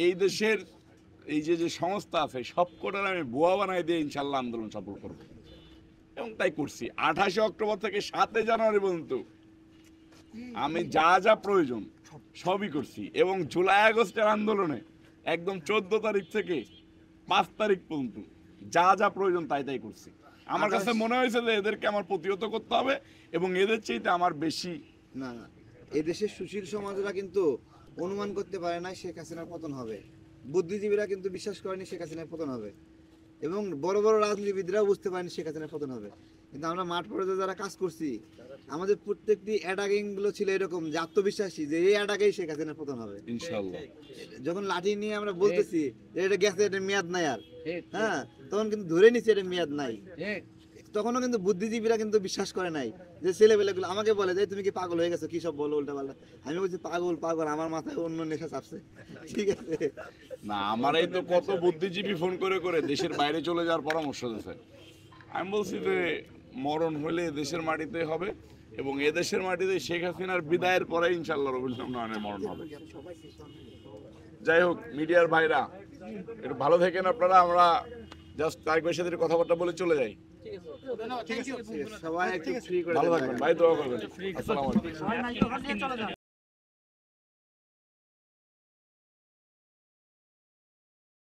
এই দেশের এই যে যে সংস্থা আছে সবকটার আমি বোয়া বানাই দিয়ে ইনশাল্লাহ আন্দোলন সফল করব এবং তাই করছি। 28 অক্টোবর থেকে 7 জানুয়ারি পর্যন্ত আমি যা যা প্রয়োজন সবই করছি এবং জুলাই আগস্টের আন্দোলনে একদম 14 তারিখ থেকে 5 তারিখ পর্যন্ত যা যা প্রয়োজন তাই তাই করছি। আমার কাছে মনে হয়েছে যে এদেরকে আমার প্রতিহত করতে হবে এবং এদের চাইতে আমার বেশি না না, এদেশের সুশীল সমাজরা কিন্তু অনুমান করতে পারে না শেখ হাসিনার পতন হবে। বুদ্ধিজীবীরা কিন্তু বিশ্বাস করেনি শেখ হাসিনার পতন হবে এবং বড় বড় রাজনীতিবিদরাও বুঝতে পারেনি শেখ হাসিনার পতন হবে। কিন্তু আমরা মাঠ পর্যায়ে যারা কাজ করছি আমাদের প্রত্যেকটি অ্যাটাকিং গুলো ছিল এরকম যে আত্মবিশ্বাসী যে এই অ্যাটাকেই শেখ হাসিনার পতন হবে ইনশাআল্লাহ। যখন লাঠি নিয়ে আমরা বলতেছি যে এটা গেছে, এটা মেয়াদ নাই আর, হ্যাঁ, তখন কিন্তু ধরে নিচ্ছে এটা মেয়াদ নাই। তখনও কিন্তু বুদ্ধিজীবীরা কিন্তু বিশ্বাস করে নাই যে ছেলেবেলেগুলো আমাকে বলে যে তুমি কি পাগল হয়ে গেছো, কি সব বলো উল্টা পাল্টা। আমি বলছি পাগল পাগল, আমার মাথায় অন্য নেশা চাপছে, ঠিক আছে। না, আমারই তো কত বুদ্ধিজীবী ফোন করে করে দেশের বাইরে চলে যাওয়ার পরামর্শ দিয়েছে। আমি বলছি যে মরণ হলে দেশের মাটিতে হবে এবং এদেশের মাটিতে শেখ হাসিনার বিদায়ের পরে ইনশাল্লাহ রবীন্দ্রনাথ নয়নের মরণ হবে। যাই হোক, মিডিয়ার ভাইরা একটু ভালো থাকেন আপনারা। আমরা জাস্ট তারিক ভাইয়ের সাথে কথাবার্তা বলে চলে যাই। সবাই একটু ফ্রি করে ভালো দেন। থাকবেন ভাই, দোয়া করবেন। আসসালামু আলাইকুম।